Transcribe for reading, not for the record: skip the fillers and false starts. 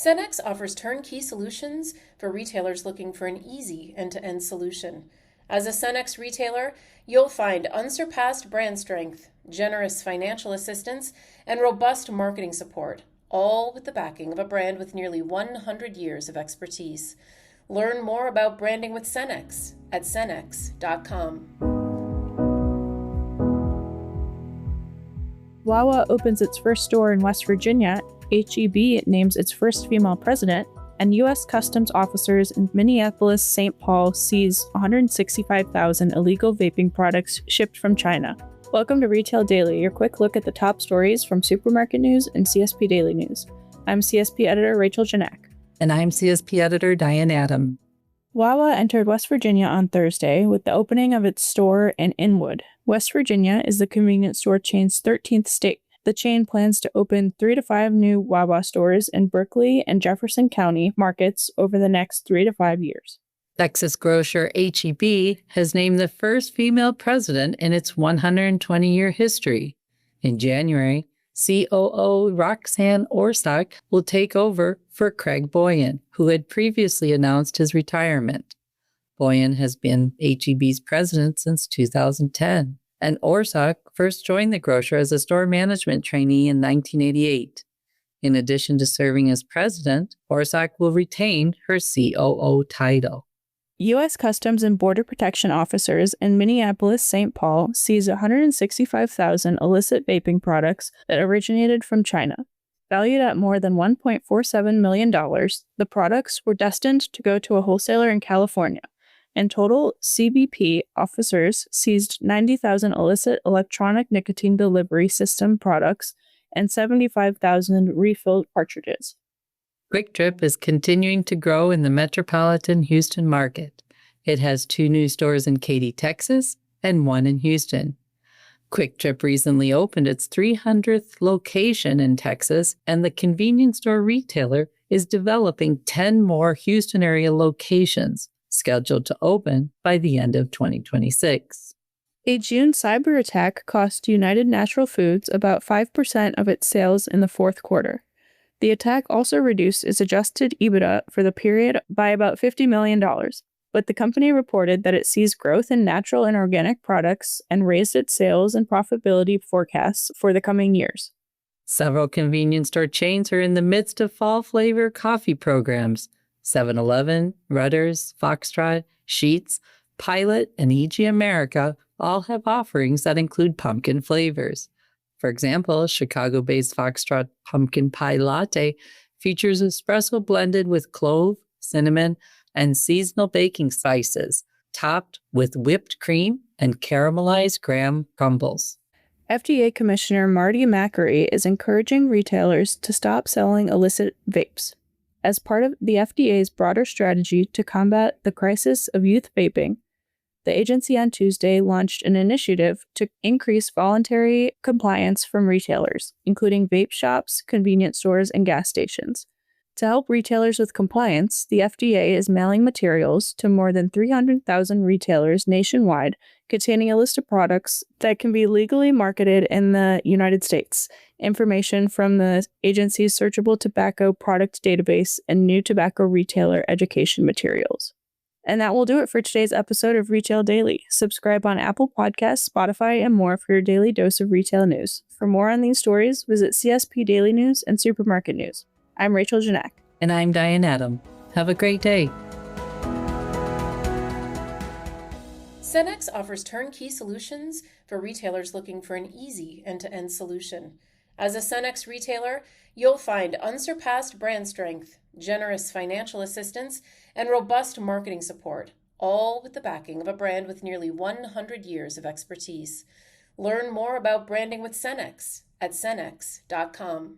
Cenex offers turnkey solutions for retailers looking for an easy end-to-end solution. As a Cenex retailer, you'll find unsurpassed brand strength, generous financial assistance, and robust marketing support, all with the backing of a brand with nearly 100 years of expertise. Learn more about branding with Cenex at cenex.com. Wawa opens its first store in West Virginia, HEB names its first female president, and U.S. Customs officers in Minneapolis-St. Paul seize 165,000 illegal vaping products shipped from China. Welcome to Retail Daily, your quick look at the top stories from Supermarket News and CSP Daily News. I'm CSP editor Rachel Janak. And I'm CSP editor Diane Adam. Wawa entered West Virginia on Thursday with the opening of its store in Inwood. West Virginia is the convenience store chain's 13th state. The chain plans to open 3 to 5 new Wawa stores in Berkeley and Jefferson County markets over the next 3 to 5 years. Texas grocer HEB has named the first female president in its 120-year history. In January, COO Roxanne Orsak will take over for Craig Boyan, who had previously announced his retirement. Boyan has been HEB's president since 2010, and Orsak first joined the grocer as a store management trainee in 1988. In addition to serving as president, Orsak will retain her COO title. U.S. Customs and Border Protection officers in Minneapolis-St. Paul seized 165,000 illicit vaping products that originated from China. Valued at more than $1.47 million, the products were destined to go to a wholesaler in California. In total, CBP officers seized 90,000 illicit electronic nicotine delivery system products and 75,000 refilled cartridges. Quick Trip is continuing to grow in the metropolitan Houston market. It has 2 new stores in Katy, Texas, and 1 in Houston. Quick Trip recently opened its 300th location in Texas, and the convenience store retailer is developing 10 more Houston area locations, scheduled to open by the end of 2026. A June cyber attack cost United Natural Foods about 5% of its sales in the fourth quarter. The attack also reduced its adjusted EBITDA for the period by about $50 million, but the company reported that it sees growth in natural and organic products and raised its sales and profitability forecasts for the coming years. Several convenience store chains are in the midst of fall flavor coffee programs. 7-Eleven, Rutter's, Foxtrot, Sheetz, Pilot, and E.G. America all have offerings that include pumpkin flavors. For example, Chicago-based Foxtrot Pumpkin Pie Latte features espresso blended with clove, cinnamon, and seasonal baking spices, topped with whipped cream and caramelized graham crumbles. FDA Commissioner Marty Makary is encouraging retailers to stop selling illicit vapes. As part of the FDA's broader strategy to combat the crisis of youth vaping, the agency on Tuesday launched an initiative to increase voluntary compliance from retailers, including vape shops, convenience stores, and gas stations. To help retailers with compliance, the FDA is mailing materials to more than 300,000 retailers nationwide containing a list of products that can be legally marketed in the United States, information from the agency's searchable tobacco product database, and new tobacco retailer education materials. And that will do it for today's episode of Retail Daily. Subscribe on Apple Podcasts, Spotify, and more for your daily dose of retail news. For more on these stories, visit CSP Daily News and Supermarket News. I'm Rachel Janak. And I'm Diane Adam. Have a great day. Cenex offers turnkey solutions for retailers looking for an easy end-to-end solution. As a Cenex retailer, you'll find unsurpassed brand strength, generous financial assistance, and robust marketing support, all with the backing of a brand with nearly 100 years of expertise. Learn more about branding with Cenex at cenex.com.